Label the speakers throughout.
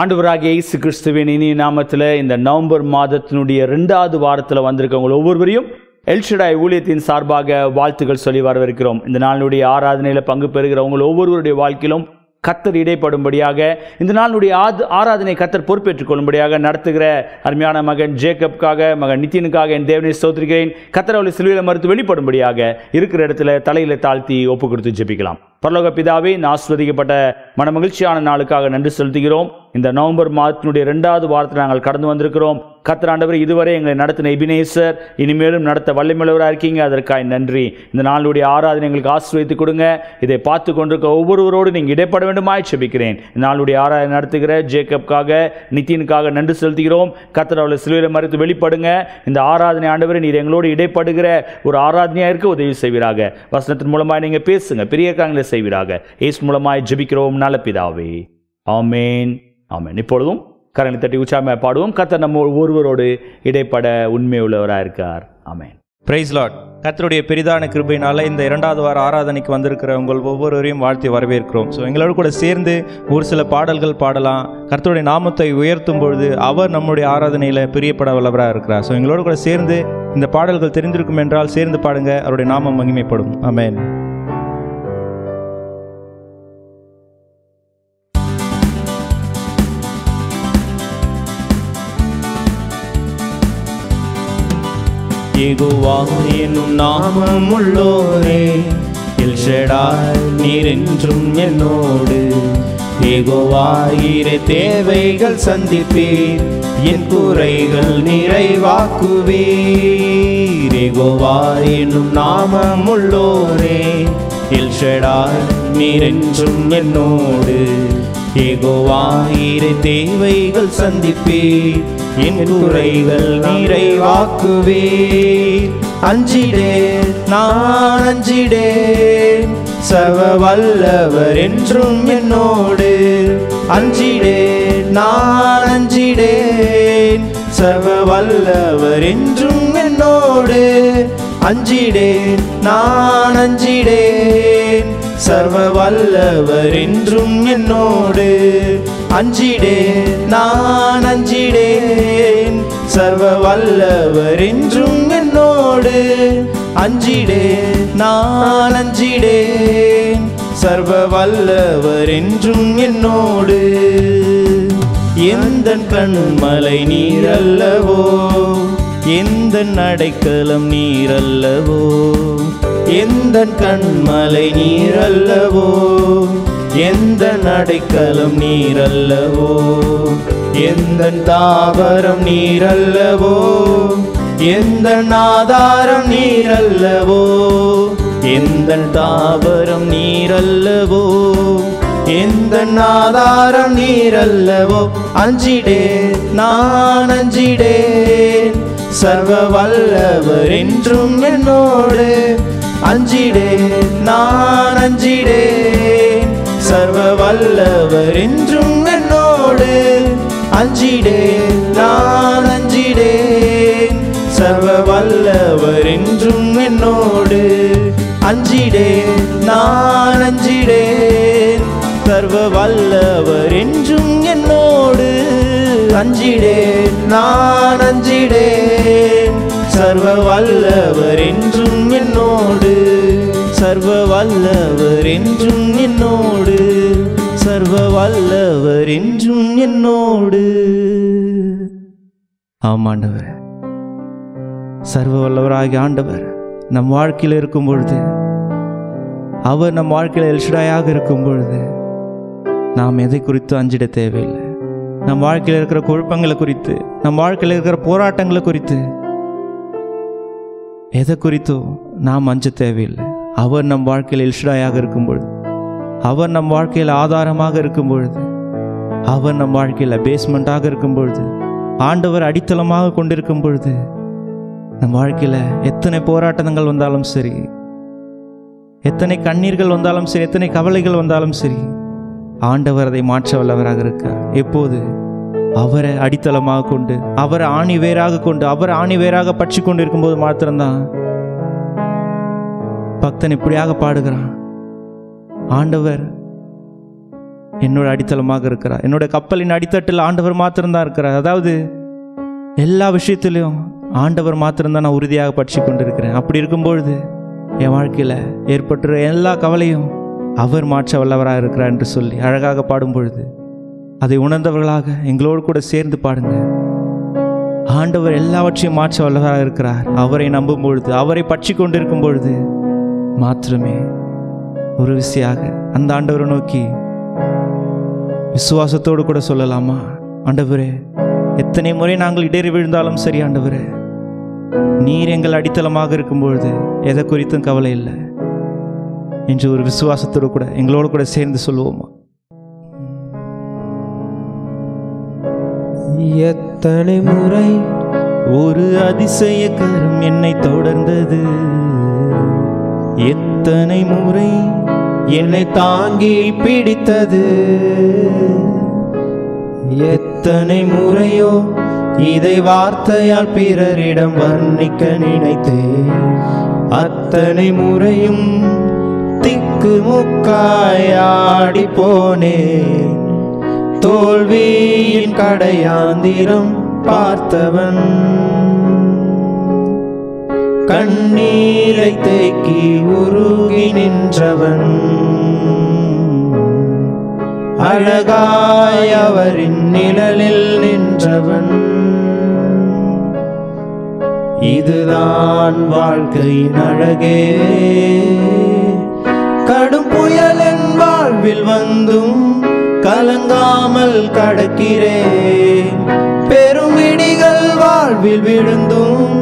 Speaker 1: ஆண்டவராகிய இயேசு கிறிஸ்துவின் இனிய நாமத்தில் இந்த நவம்பர் மாதத்தினுடைய 2வது வாரத்தில் வந்திருக்கவங்க ஒவ்வொருவரையும் எல்ஷடாய் ஊழியத்தின் சார்பாக வாழ்த்துக்கள் சொல்லி வரவேற்கிறோம். இந்த நாளினுடைய ஆராதனையில் பங்கு பெறுகிறவங்க ஒவ்வொருவருடைய வாழ்க்கையிலும் கர்த்தர் இடைப்படும்படியாக, இந்த நாளுடைய ஆராதனை கர்த்தர் பொறுப்பேற்றுக் கொள்ளும்படியாக நடத்துகிற அருமையான மகன் ஜேக்கப்காக, மகன் நித்தினுக்காக என் தேவனை ஸ்தோத்திரிக்கிறேன். கர்த்தர் அவளை சிலுவையில் மறுத்து வெளிப்படும்படியாக இருக்கிற இடத்துல தலையில தாழ்த்தி ஒப்பு கொடுத்து ஜெபிக்கலாம். பரலோக பிதாவே, ஆசீர்வதிக்கப்பட்ட மனமகிழ்ச்சியான நாளுக்காக நன்றி செலுத்துகிறோம். இந்த நவம்பர் மாதத்தினுடைய 2வது வாரத்தில் நாங்கள் கடந்து வந்திருக்கிறோம். கர்த்தர் ஆண்டவர் இதுவரை எங்களை நடத்தின எபினேசர், இனிமேலும் நடத்த வல்லமையுள்ளவராக இருக்கீங்க, அதற்காக நன்றி. இந்த நாளுடைய ஆராதனை எங்களுக்கு ஆசீர்வதித்து கொடுங்க. இதை பார்த்து கொண்டிருக்க ஒவ்வொருவரோடு நீங்கள் இடைப்பட வேண்டுமாய் ஜெபிக்கிறேன். இந்த நாளுடைய ஆராதனை நடத்துகிற ஜேக்கப்காக, நித்தினுக்காக நன்றி செலுத்துகிறோம். கர்த்தர் அவளை சிலுவையில் மறுத்து வெளிப்படுங்க. இந்த ஆராதனை ஆண்டவரை நீர் எங்களோடு இடைப்படுகிற ஒரு ஆராதனையாக இருக்க உதவி செய்வீராக. வசனத்தின் மூலமாக நீங்கள் பேசுங்க, பெரிய காரியங்களை செய்வீராக. இயேசு மூலமாய் ஜெபிக்கிறோம் நல்ல பிதாவே, ஆமேன் ஆமேன். இப்பொழுதும் கரங்களை தட்டி உற்சாகமாக பாடுவோம். கர்த்தர் நம்ம ஒருவரோடு இடைப்பட உண்மை உள்ளவராக இருக்கார். ஆமேன்.
Speaker 2: Praise lord. கர்த்தருடைய பெரிதான கிருபையினால இந்த 2வது வார ஆராதனைக்கு வந்திருக்கிற உங்கள் ஒவ்வொருவரையும் வாழ்த்தி வரவேற்கிறோம். ஸோ எங்களோடு கூட சேர்ந்து ஒரு சில பாடல்கள் பாடலாம். கர்த்தருடைய நாமத்தை உயர்த்தும் பொழுது அவர் நம்முடைய ஆராதனையில் பிரியப்பட வல்லவராக இருக்கிறார். ஸோ எங்களோடு கூட சேர்ந்து இந்த பாடல்கள் தெரிந்திருக்கும் என்றால் சேர்ந்து பாடுங்க, அவருடைய நாமம் மகிமைப்படும். ஆமென்.
Speaker 3: யெகோவா என்னும் நாமம் உள்ளோரே, எல்ஷடாய் நீர் என்றும் என்னோடு. யெகோவா இறை தேவைகள் சந்திப்பீர், என் குறைகள் நிறைவாக்குவீர். யெகோவா என்னும் நாமம் உள்ளோரே, எல்ஷடாய் நீர் என்றும் என்னோடு. யெகோவா இறை தேவைகள் சந்திப்பீர், என் குறைகள் நிறைவாக்குவீர். அஞ்சிடேன் நான் அஞ்சிடேன், சர்வ வல்லவர் என்றும் என்னோடு. அஞ்சிடேன் நான் அஞ்சிடேன், சர்வ வல்லவர் என்றும் என்னோடு. அஞ்சிடேன் நான் அஞ்சிடேன், சர்வ வல்லவர் என்றும் என்னோடு. அஞ்சிடேன் நான் அஞ்சிடேன், சர்வ வல்லவர் என்றும் என்னோடு. அஞ்சிடேன் நான் அஞ்சிடேன், சர்வ வல்லவர் என்றும் என்னோடு. எந்தன் கண்மலை நீரல்லவோ, எந்தன் அடைக்கலம் நீரல்லவோ. எந்தன் கண்மலை நீரல்லவோ, எந்தன் அடைக்கலம் நீரல்லவோ. எந்தன் தாவரம் நீரல்லவோ, எந்தன் ஆதாரம் நீரல்லவோ. எந்தன் தாவரம் நீரல்லவோ, எந்தன் ஆதாரம் நீரல்லவோ. அஞ்சிடேன் நான் அஞ்சிடேன், சர்வ வல்லவர் என்றும் என்னோடு. அஞ்சிடேன் நான் அஞ்சிடேன், சர்வ வல்லவர் என்றும் என்னோடு. அஞ்சிடேன் நான் அஞ்சிடேன், சர்வ வல்லவர் என்றும் என்னோடு. அஞ்சிடேன் நான் அஞ்சிடேன், சர்வ வல்லவர் என்றும் என்னோடு. அஞ்சிடேன் நான் அஞ்சிடேன், சர்வ வல்லவர் என்றும் என்னோடு. சர்வ வல்லவர் என்றும் என்னோடு, சர்வ வல்லவர் என்றும் என்னோடு.
Speaker 2: ஆமாண்டவர், சர்வ வல்லவராகிய ஆண்டவர் நம் வாழ்க்கையில் இருக்கும் பொழுது, அவர் நம் வாழ்க்கையில் எல்ஷடாயாக இருக்கும் பொழுது நாம் எதை குறித்து அஞ்சிட தேவையில்லை. நம் வாழ்க்கையில் இருக்கிற குழப்பங்களை குறித்து, நம் வாழ்க்கையில் இருக்கிற போராட்டங்களை குறித்து, எதை குறித்தோ நாம் அஞ்ச தேவையில்லை. அவர் நம் வாழ்க்கையில் எல்ஷடாயாக இருக்கும் பொழுது, அவர் நம் வாழ்க்கையில் ஆதாரமாக இருக்கும் பொழுது, அவர் நம் வாழ்க்கையில் பேஸ்மெண்ட்டாக இருக்கும் பொழுது, ஆண்டவர் அடித்தளமாக கொண்டிருக்கும் பொழுது, நம் வாழ்க்கையில் எத்தனை போராட்டங்கள் வந்தாலும் சரி, எத்தனை கண்ணீர்கள் வந்தாலும் சரி, எத்தனை கவலைகள் வந்தாலும் சரி, ஆண்டவர் அதை மாற்ற வல்லவராக இருக்கார். எப்போது அவரை அடித்தளமாக கொண்டு, அவரை ஆணி வேராக கொண்டு, அவரை ஆணி வேராக பற்றி கொண்டு இருக்கும்போது மாத்திரம்தான் பக்தன் இப்படியாக பாடுகிறான். ஆண்டவர் என்னோட அடித்தளமாக இருக்கிறார். என்னோட கப்பலின் அடித்தட்டில் ஆண்டவர் மாத்திரம்தான் இருக்கிறார். அதாவது எல்லா விஷயத்திலையும் ஆண்டவர் மாத்திரம்தான் நான் உறுதியாக பற்றி கொண்டிருக்கிறேன். அப்படி இருக்கும்பொழுது என் வாழ்க்கையில் ஏற்பட்டுற எல்லா கவலையும் அவர் மாற்ற வல்லவராக இருக்கிறார் என்று சொல்லி அழகாக பாடும் பொழுது அதை உணர்ந்தவர்களாக எங்களோடு கூட சேர்ந்து பாடுங்க. ஆண்டவர் எல்லாவற்றையும் மாற்ற வல்லவராக இருக்கிறார். அவரை நம்பும் பொழுது, அவரை பற்றி கொண்டிருக்கும் பொழுது மாத்திரமே ஒரு விசையாக அந்த ஆண்டவரை நோக்கி விசுவாசத்தோடு கூட சொல்லலாமா, ஆண்டவரே எத்தனை முறை நாங்கள் இடறி விழுந்தாலும் சரி ஆண்டவரே, நீர் எங்கள் அடித்தளமாக இருக்கும்பொழுது எதை குறித்தும் கவலை இல்லை என்று ஒரு விசுவாசத்தோடு கூட எங்களோடு கூட சேர்ந்து சொல்லுவோமா?
Speaker 3: எத்தனை முறை ஒரு அதிசய கரம் என்னை தொடர்ந்தது, எத்தனை முறை என்னை தாங்கி பிடித்தது, எத்தனை முறையோ இதை வார்த்தையால் பிறரிடம் வர்ணிக்க நினைத்தேன். அத்தனை முறையும் திக்கு முக்காயாடி போனேன். தோல்வியின் கடையாந்திரம் பார்த்தவன், கண்ணீரை தேக்கி உருகி நின்றவன், அழகாய் அவரின் நிழலில் நின்றவன். இதுதான் வாழ்க்கையின் அழகே. கடும் புயல் என் வாழ்வில் வந்தும் கலங்காமல் கடக்கிறேன். பெரும் இடிகள் வாழ்வில் விழுந்தும்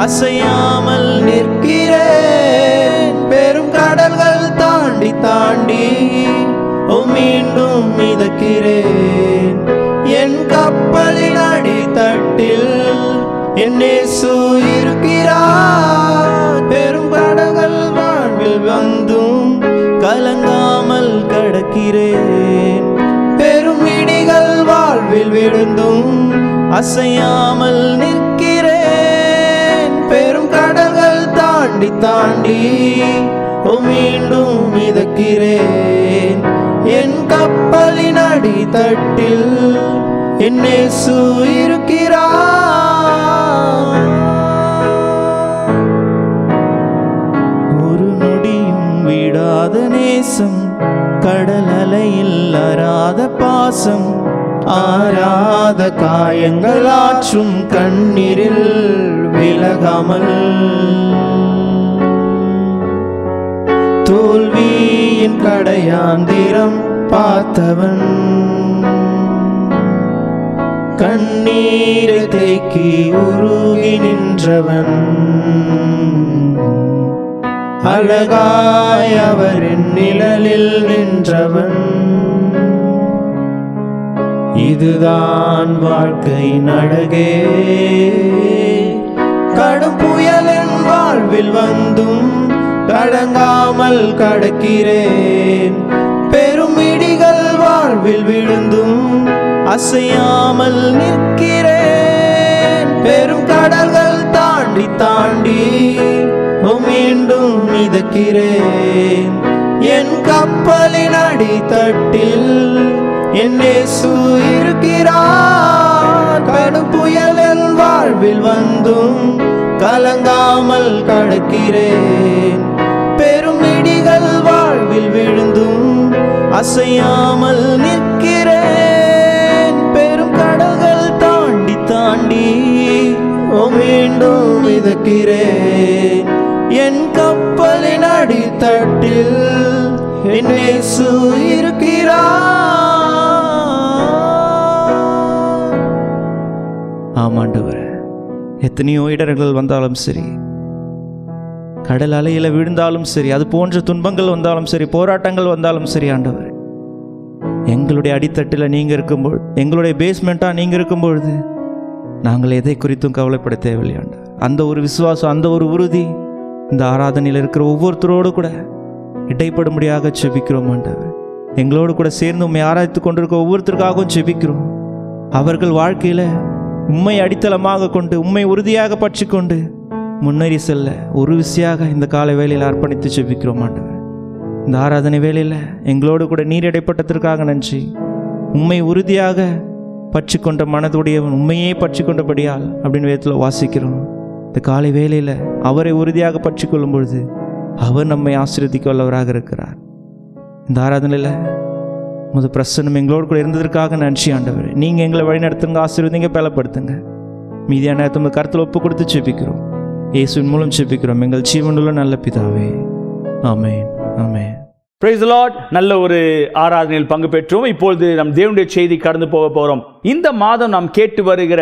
Speaker 3: அசையாமல் நிற்கிறேன். பெரும் கடல்கள் தாண்டி தாண்டி மீண்டும் மிதக்கிறேன். என் கப்பலின் அடித்தட்டில் என் இயேசு இருக்கிறார். பெரும் கடல்கள் வாழ்வில் வந்தும் கலங்காமல் கடக்கிறேன். பெரும் இடிகள் வாழ்வில் விழுந்தும் அசையாமல் நிற்கிறேன். பெரும் கடல்கள் தாண்டி தாண்டி மீண்டும் மிதக்கிறேன். என் கப்பலின் அடித்தட்டில் என் இயேசு இருக்கிறார். ஒரு நொடியும் விடாத நேசம், கடல் அலையில் அறாத பாசம், ஆறாத காயங்கள் ஆற்றும் கண்ணீரில் விலகாமல், தோல்வியின் கடையாந்திரம் பார்த்தவன், கண்ணீரை தேக்கி உருகி நின்றவன், அழகாய் அவரின் நிழலில் நின்றவன். இதுதான் வாழ்க்கையின் அழகே. கடும் புயல் என் வாழ்வில் வந்தும் கடங்காமல் கடக்கிறேன். பெரும் இடிகள் வாழ்வில் விழுந்தும் அசையாமல் நிற்கிறேன். பெரும் கடல்கள் தாண்டி தாண்டி மீண்டும் மிதக்கிறேன். என் கப்பலின் அடித்தட்டில் என் இயேசு இருக்கிறார். கடும் புயல் என் வாழ்வில் வந்தும் கலங்காமல் கடக்கிறேன். பெரும் இடிகள் வாழ்வில் விழுந்தும் அசையாமல் நிற்கிறேன். பெரும் கடல்கள் தாண்டி தாண்டி மீண்டும் மிதக்கிறேன். என் கப்பலின் அடித்தட்டில் என் இயேசு இருக்கிறார்.
Speaker 2: ஆமாண்டவரே, எத்தனையோ இடர்கள் வந்தாலும் சரி, கடல் அலையில் விழுந்தாலும் சரி, அது போன்ற துன்பங்கள் வந்தாலும் சரி, போராட்டங்கள் வந்தாலும் சரி ஆண்டவரே, எங்களுடைய அடித்தட்டில் நீங்கள் இருக்கும்பொழுது, எங்களுடைய பேஸ்மெண்ட்டாக நீங்கள் இருக்கும்பொழுது நாங்கள் எதை குறித்தும் கவலைப்பட தேவையில்லை ஆண்டவர். அந்த ஒரு விசுவாசம், அந்த ஒரு உறுதி இந்த ஆராதனையில் இருக்கிற ஒவ்வொருத்தரோடு கூட இடைப்படும்படியாக செபிக்கிறோம் ஆண்டவர். எங்களோடு கூட சேர்ந்து உண்மை ஆராய்த்து கொண்டிருக்க ஒவ்வொருத்தருக்காகவும் செபிக்கிறோம். அவர்கள் வாழ்க்கையில் உண்மை அடித்தளமாக கொண்டு, உண்மை உறுதியாக பற்றி கொண்டு முன்னேறி செல்ல ஒரு விசையாக இந்த காலை வேளையில் அர்ப்பணித்து செபிக்கிறோம் ஆண்டவர். இந்த ஆராதனை வேளையில் எங்களோடு கூட நீர் இடைப்பட்டதற்காக நன்றி. உண்மை உறுதியாக பற்றி கொண்ட மனதுடையவன் உண்மையே பற்றி கொண்டபடியால் அப்படின்னு வேதத்தில் வாசிக்கிறோம். இந்த காலை வேளையில் அவரை உறுதியாக பற்றி கொள்ளும் பொழுது அவர் நம்மை ஆசீர்வதிக்க வல்லவராக இருக்கிறார். இந்த ஆராதனையில் முத பிரசன்னம் எங்களோடு கூட இருந்ததற்காக நன்றி ஆண்டவர். நீங்கள் எங்களை வழி நடத்துங்க, ஆசீர்வதிங்க, பலப்படுத்துங்க. மீதியான நேரத்தை கருத்தில் ஒப்பு கொடுத்து செபிக்கிறோம். இயேசுவின் மூலம் செபிக்கிறோம் எங்கள் ஜீவனுள்ள நல்ல பிதாவே. ஆமென், ஆமென்.
Speaker 1: Praise the Lord. நல்ல ஒரு ஆராதனையில் பங்கு பெற்றோம். இப்பொழுது நம் தேவனுடைய செய்தி கடந்து போக போகிறோம். இந்த மாதம் நாம் கேட்டு வருகிற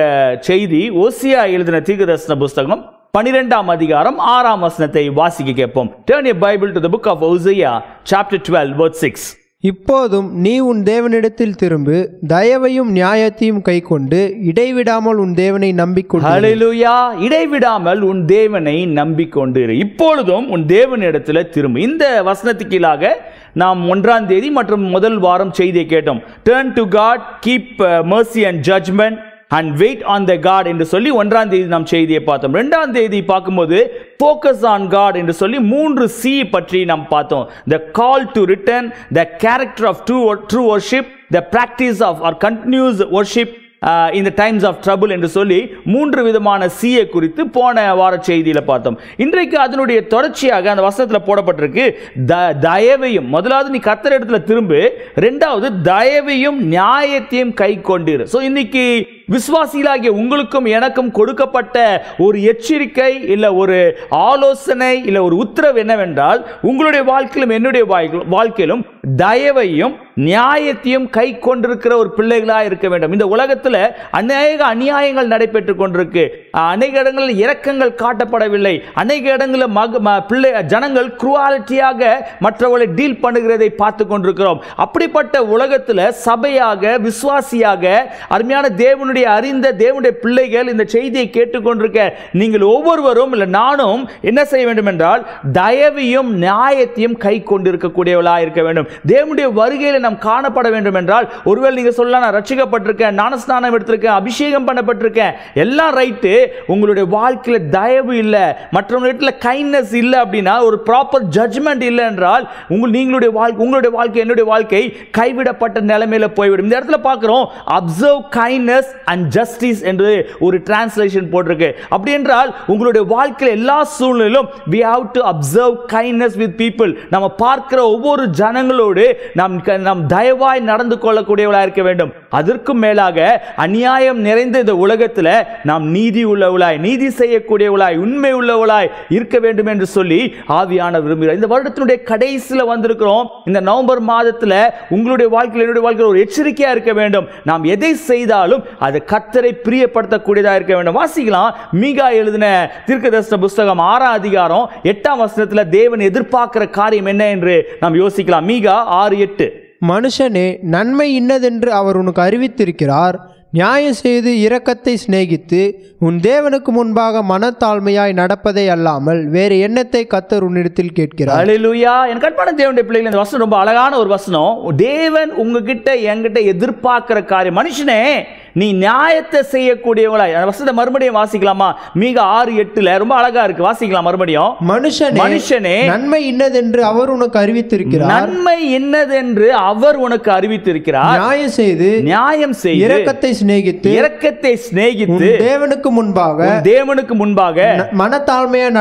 Speaker 1: செய்தி ஓசியா எழுதின தீர்க்கதரிசன புஸ்தகம் 12ஆம் அதிகாரம் 6ஆம் வசனத்தை வாசிக்க கேட்போம். Turn your Bible to the book of Hosea, chapter 12, verse 6.
Speaker 4: இப்போதும் நீ உன் தேவனிடத்தில் திரும்பு, தயவையும் நியாயத்தையும் கைக்கொண்டு இடைவிடாமல் உன் தேவனை நம்பிக்கொண்டு.
Speaker 1: ஹல்லேலூயா. இடைவிடாமல் உன் தேவனை நம்பிக்கொண்டு. இப்பொழுதும் உன் தேவனிடத்தில் திரும்பு. இந்த வசனத்துக்கு கீழாக நாம் 1ஆம் தேதி மற்றும் முதல் வாரம் செய்தியை கேட்டோம். Turn to God, keep mercy and judgment and wait on the God என்று சொல்லி 1ஆம் தேதி நாம் செய்தியை பார்த்தோம். 2ஆம் தேதி பார்க்கும்போது focus on God என்று சொல்லி 3 C பற்றி நாம் பார்த்தோம். The call to return, the character of true worship, the practice of or continuous worship in the times of trouble என்று சொல்லி 3 விதமான C குறித்து போன வார செய்தியில பார்த்தோம். இன்றைக்கு அதனுடைய தொடர்ச்சியாக அந்த வசனத்தில் போடப்பட்டிருக்கு தயவையும். முதலாவது நீ கர்த்தர் இடத்துல திரும்பு, இரண்டாவது தயவையும் நியாயத்தையும் கை கொண்டிரு. ஸோ இன்னைக்கு விசுவாசிகளாகிய உங்களுக்கும் எனக்கும் கொடுக்கப்பட்ட ஒரு எச்சரிக்கை இல்லை ஒரு ஆலோசனை இல்லை ஒரு உத்தரவு என்னவென்றால், உங்களுடைய வாழ்க்கையிலும் என்னுடைய வாழ்க்கையிலும் தயவையும் நியாயத்தையும் கை கொண்டிருக்கிற ஒரு பிள்ளைகளாக இருக்க வேண்டும். இந்த உலகத்தில் அநேக அநியாயங்கள் நடைபெற்றுக் கொண்டிருக்கு. அநேக இடங்களில் இரக்கங்கள் காட்டப்படவில்லை. அநேக இடங்களில் ஜனங்கள் குரூவாலிட்டியாக மற்றவர்களை டீல் பண்ணுகிறதை பார்த்து கொண்டிருக்கிறோம். அப்படிப்பட்ட உலகத்தில் சபையாக விசுவாசியாக அருமையான தேவனுடைய அறிந்த தேவனுடைய பிள்ளைகள் இந்த செய்தியை கேட்டுக்கொண்டிருக்க நீங்கள் ஒவ்வொருவரும் இல்லை நானும் என்ன செய்ய வேண்டும் என்றால், தயவையும் நியாயத்தையும் கை கொண்டிருக்கக்கூடியவர்களாக இருக்க வேண்டும். தேவனுடைய வருகையில் நாம் காணப்பட வேண்டும் என்றால், ஒருவேளை நீங்க சொல்லலாம் நான் ரட்சிக்கப்பட்டிருக்கேன், ஞானஸ்நானம் எடுத்திருக்கேன், அபிஷேகம் பண்ணப்பட்டிருக்கேன், எல்லாம் ரைட்டு. உங்களுடைய வாழ்க்கையில தயவு இல்லை, மற்றவங்க கைண்ட்னஸ் இல்லை அப்படின்னா, ஒரு ப்ராப்பர் ஜட்ஜ்மெண்ட் இல்லை என்றால் உங்களுடைய வாழ்க்கை என்னுடைய வாழ்க்கை கைவிடப்பட்ட நிலைமையில போய்விடும். இந்த இடத்துல பார்க்கிறோம் அப்சர்வ் கைண்ட்னஸ் அண்ட் ஜஸ்டிஸ் என்று ஒரு டிரான்ஸ்லேஷன் போட்டிருக்கு. அப்படி என்றால் உங்களுடைய வாழ்க்கையில் எல்லா சூழ்நிலையிலும் we have to observe kindness with people. நம்ம பார்க்கிற ஒவ்வொரு ஜனங்களோடு நாம் தயவாய் நடந்து கொள்ளக்கூடியவளாக இருக்க வேண்டும். அதற்கும் மேலாக அநியாயம் நிறைந்த இந்த உலகத்தில் நாம் நீதி உள்ளவளாய், நீதி செய்யக்கூடியவளாய், உண்மை உள்ளவளாய் இருக்க வேண்டும் என்று சொல்லி ஆவியானவர் விரும்புகிறார். இந்த வருடத்தினுடைய கடைசியில் வந்திருக்கிறோம். இந்த நவம்பர் மாதத்தில் உங்களுடைய வாழ்க்கையில் என்னுடைய வாழ்க்கையில் ஒரு எச்சரிக்கையா இருக்க வேண்டும். நாம் எதை செய்தாலும் அது கர்த்தரை பிரியப்படுத்தக்கூடியதாக இருக்க வேண்டும். வாசிக்கலாம் மீகா எழுதின தீர்க்கதரிசன புஸ்தகம் 6ஆம் அதிகாரம் 8ஆம் வசனத்தில் தேவன் எதிர்பார்க்கிற காரியம் என்ன என்று நாம் யோசிக்கலாம். மீகா 6:8.
Speaker 4: மனுஷனே, நன்மை இன்னதென்று அவர் உனக்கு அறிவித்திருக்கிறார். நியாயம் செய்து இரக்கத்தை சிநேகித்து உன் தேவனுக்கு முன்பாக மனத்தாழ்மையாய் நடப்பதை அல்லாமல் வேறு எண்ணத்தை கர்த்தர் உன்னிடத்தில் கேட்கிறார்.
Speaker 1: ஹல்லேலூயா. என் கண்பான தேவனுடைய பிள்ளைகள், இந்த வசனம் ரொம்ப அழகான ஒரு வசனம். தேவன் உங்ககிட்ட என்கிட்ட எதிர்பார்க்கிற காரியம், மனுஷனே நீ நியாயத்தை செய்யக்கூடியவங்களா. அந்த வசனத்தை மறுபடியும் வாசிக்கலாமா? மீகா 6:8 ரொம்ப அழகா இருக்கு. வாசிக்கலாம் மறுபடியும். மனுஷனே,
Speaker 4: நன்மை இன்னதென்று அவர் உனக்கு அறிவித்திருக்கிறார்.
Speaker 1: நன்மை இன்னதென்று அவர் உனக்கு அறிவித்திருக்கிறார். நியாயம் செய்து இரக்கத்தை சிநேகித்து தேவனுக்கு முன்பாக
Speaker 4: மனத்தாழ்மையாய்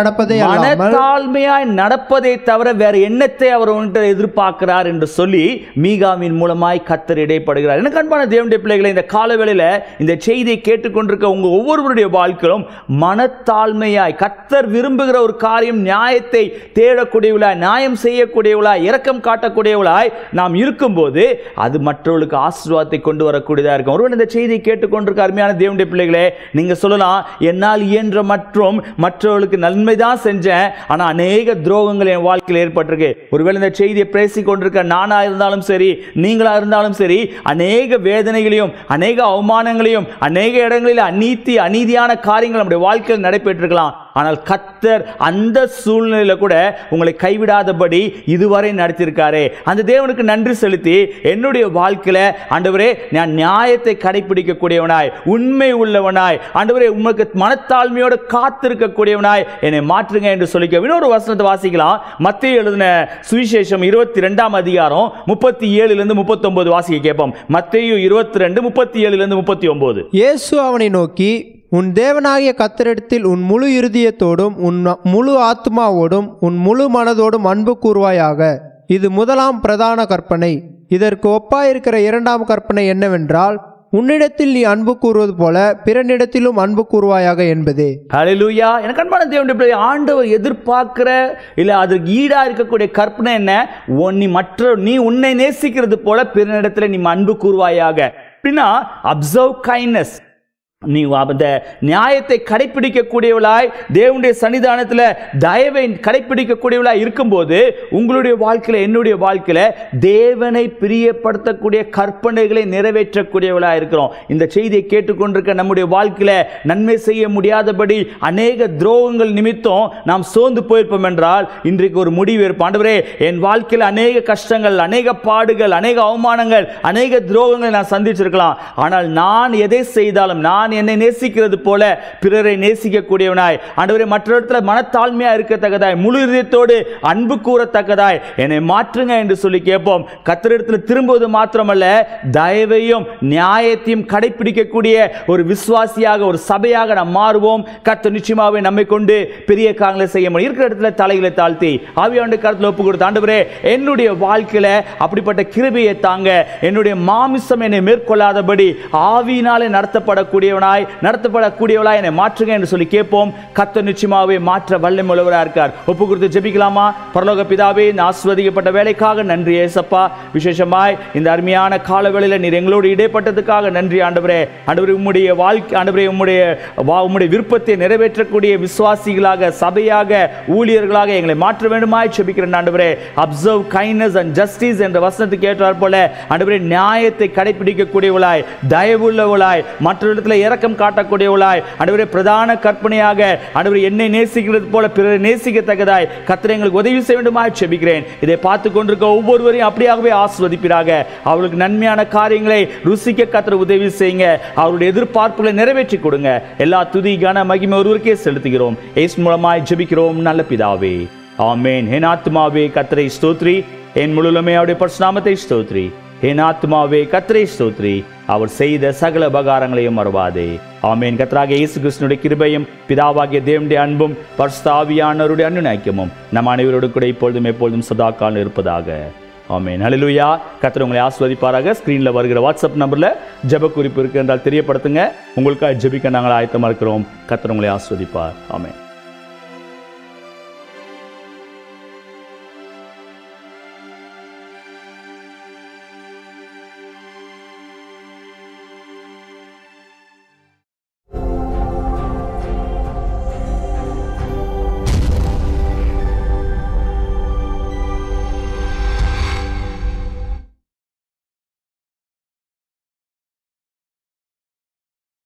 Speaker 1: நடப்பதை தவிர வேற எண்ணத்தை அவர் உன்கிட்ட எதிர்பார்க்கிறார் என்று சொல்லி மீகாவின் மூலமாய் கர்த்தர் இடைப்படுகிறார். எனக்கு அன்பான தேவனுடைய பிள்ளைகளை, இந்த காலவேளையில் இந்த செய்தியை கேட்டுக்கொண்டிருக்க உங்க ஒவ்வொருவருடைய வாழ்க்கையிலும் மனத்தாழ்மையாய் கர்த்தர் விரும்புகிற ஒரு காரியம், நியாயத்தை தேடக்கூடியவளாய், நியாயம் செய்யக்கூடியவளாய், இரக்கம் காட்டக்கூடியவளாய் நாம் இருக்கும்போது அது மற்றவர்களுக்கு ஆசீர்வாதத்தை கொண்டு வரக்கூடியதாக இருக்கும். ஒருவேளை இந்த செய்தியை கேட்டுக்கொண்டிருக்க அருமையான தேவனுடைய பிள்ளைகளே, நீங்க சொல்லலாம் என்னால் இயன்ற மற்றும் மற்றவர்களுக்கு நன்மைதான் செஞ்சேன், ஆனா அநேக துரோகங்கள் என் வாழ்க்கையில் ஏற்பட்டிருக்கு. ஒருவேளை இந்த செய்தியை பேசிக் கொண்டிருக்க நானா இருந்தாலும் சரி, நீங்களா இருந்தாலும் சரி, அநேக வேதனைகளையும் அநேக அவமானங்களையும் அநேக இடங்களில் அநீதியான காரியங்கள் நம்முடைய வாழ்க்கையில் நடைபெற்றிருக்கலாம். ஆனால் கர்த்தர் அந்த சூழ்நிலையில கூட உங்களை கைவிடாதபடி இதுவரை நடத்தியிருக்காரே. அந்த தேவனுக்கு நன்றி செலுத்தி என்னுடைய வாழ்க்கையில ஆண்டவரே நான் நியாயத்தை கடைபிடிக்கக்கூடியவனாய், உண்மை உள்ளவனாய், ஆண்டவரே உங்களுக்கு மனத்தாழ்மையோடு காத்திருக்கக்கூடியவனாய் என்னை மாற்றுங்க என்று சொல்லிக்க. இன்னொரு வசனத்தை வாசிக்கலாம். மத்தேயு எழுதின சுவிசேஷம் 22ஆம் அதிகாரம் 37 39 வாசிக்க கேட்போம். மத்தேயு 22 37 39.
Speaker 4: இயேசு அவனை நோக்கி, உன் தேவனாகிய கர்த்தரிடத்தில் உன் முழு இருதயத்தோடும் உன் முழு ஆத்மாவோடும் உன் முழு மனதோடும் அன்பு கூர்வாயாக. இது முதலாம் பிரதான கற்பனை. இதற்கு ஒப்பாயிருக்கிற இரண்டாம் கற்பனை என்னவென்றால், உன்னிடத்தில் நீ அன்பு கூறுவது போல பிறனிடத்திலும் அன்பு கூறுவாயாக என்பதே.
Speaker 1: ஹல்லேலூயா. எனக்கு அன்பான தேவனுடைய பிள்ளையே, ஆண்டவர் எதிர்பார்க்கிற இல்ல அதற்கு ஈடா இருக்கக்கூடிய கற்பனை என்ன? நீ உன்னை நேசிக்கிறது போல பிறனிடத்தில் நீ அன்பு கூறுவாயாக. அப்படின்னா அப்சர்வ் கைண்ட்னஸ். நீ அந்த நியாயத்தை கடைபிடிக்கக்கூடியவளாய், தேவனுடைய சன்னிதானத்தில் தயவை கடைபிடிக்கக்கூடியவளாய் இருக்கும்போது உங்களுடைய வாழ்க்கையில, என்னுடைய வாழ்க்கையில தேவனை பிரியப்படுத்தக்கூடிய கற்பனைகளை நிறைவேற்றக்கூடியவளாய் இருக்கிறோம். இந்த செய்தியை கேட்டுக்கொண்டிருக்க நம்முடைய வாழ்க்கையில நன்மை செய்ய முடியாதபடி அநேக துரோகங்கள் நிமித்தம் நாம் சோர்ந்து போயிருப்போம் என்றால் இன்றைக்கு ஒரு முடிவு இருப்போம். ஆண்டவரே, என் வாழ்க்கையில் அநேக கஷ்டங்கள், அநேக பாடுகள், அநேக அவமானங்கள், அநேக துரோகங்களை நான் சந்திச்சிருக்கலாம். ஆனால் நான் எதை செய்தாலும் நான் என்னை நேசிக்கிறது போல பிறரை நேசிக்கக்கூடியவனாய், ஆண்டவரே மற்றவர்களிடத்தில் மனத்தாழ்மையா இருக்கத்தக்கதாய், முழு இதயத்தோடு அன்பு கூறத்தக்கதாய் என்னை மாற்றுங்க என்று சொல்லி கேட்போம். கர்த்தரிடத்தில் திரும்புவது மாத்திரமல்ல, தயவையும் நியாயத்தையும் கடைபிடிக்கக்கூடிய ஒரு விசுவாசியாக, ஒரு சபையாக நாம் மாறுவோம். கர்த்தர் நிச்சயமாகவே நம்மை கொண்டு பெரிய காரியங்களை செய்ய முடியும். இருக்கிற இடத்துல தலைகளை தாழ்த்தி ஆவியானவருடைய கரத்தில் ஒப்பு கொடுத்து, ஆண்டவரே என்னுடைய வாழ்க்கையில அப்படிப்பட்ட கிருபையை தாங்க, என்னுடைய மாமிசம் என்னை மேற்கொள்ளாதபடி ஆவியினாலே நடத்தப்படக்கூடியவனாய், நடத்தப்படக்கூடியவளாய் என்னை மாற்றுங்க என்று சொல்லி கேட்போம். கர்த்தர் நிச்சயமாகவே மாற்ற வல்லமை உள்ளவராக இருக்கார். ஒப்பு கொடுத்து ஜெபிக்கலாமா? பரலோக பிதாவே, இந்த ஆசீர்வதிக்கப்பட்ட வேலைக்காக நன்றி ஏசப்பா. விசேஷமாய் இந்த அருமையான காலவேளையில் நீர் எங்களோடு இடைப்பட்டதுக்காக நன்றி ஆண்டவரே. ஆண்டவரே, உம்முடைய வாழ்க்கை, ஆண்டவரே உம்முடைய விருப்பத்தை நிறைவேற்றக்கூடிய விசுவாசிகளாக, சபையாக, ஊழியர்களாக எங்களை மாற்ற வேண்டுமாய் ஜெபிக்கிறேன் ஆண்டவரே. அப்சர்வ் கைண்ட்னஸ் அண்ட் ஜஸ்டிஸ் என்ற வசனத்துக்கு ஏற்றார் போல ஆண்டவரே நியாயத்தை கடைபிடிக்கக்கூடியவளாய், தயவுள்ளவளாய், மற்றவரிடத்தில் இரக்கம் காட்டக்கூடியவளாய், ஆண்டவரே பிரதான கற்பனையாக ஆண்டவரே என்னை நேசிக்கிறது போல பிறரை நேசிக்கத்தக்கதாய் கர்த்தர் எங்களுக்கு உதவி செய்ய வேண்டுமாய் ஜெபிக்கிறேன். இதை பார்த்து கொண்டிருக்க ஒவ்வொருவரையும் அப்படியாகவே ஆசீர்வதிப்பீராக. அவர்களுக்கு நன்மையான காரியங்களை ருசிக்க கர்த்தர் உதவி செய்யுங்க. அவருடைய எதிர்பார்ப்புகளை நிறைவேற்றி கொடுங்க. எல்லா துதி கன மகிமை ஒருவருக்கே செலுத்துகிறோம். இயேசு மூலமாய் ஜெபிக்கிறோம் நல்ல பிதாவே, ஆமென். என் ஆத்துமாவே கர்த்தரை ஸ்தோத்ரி, என் முழுமே அவருடைய பரிசுநாமத்தை ஸ்தோத்ரி. என் ஆத்துமாவே கர்த்தரை ஸ்தோத்ரி, அவர் செய்த சகல உபகாரங்களையும் மறவாதே. ஆமென். கர்த்தராகிய இயேசு கிறிஸ்துவினுடைய கிருபையும் பிதாவாகிய தேவனுடைய அன்பும் பரிசுத்த ஆவியானவருடைய அன்னுநைக்கியமும் நம் அனைவரோடு கூட இப்பொழுதும் எப்பொழுதும் சதா காலம் இருப்பதாக. ஆமென். ஹல்லேலூயா. கர்த்தர் உங்களை ஆசீர்வதிப்பாராக. ஸ்கிரீன்ல வருகிற வாட்ஸ்அப் நம்பர்ல ஜெப குறிப்பு இருக்கு என்றால் தெரியப்படுத்துங்க. உங்களுக்காக ஜெபிக்க நாங்கள் ஆயத்தமா இருக்கிறோம். கர்த்தர் உங்களை ஆசீர்வதிப்பார். ஆமென்.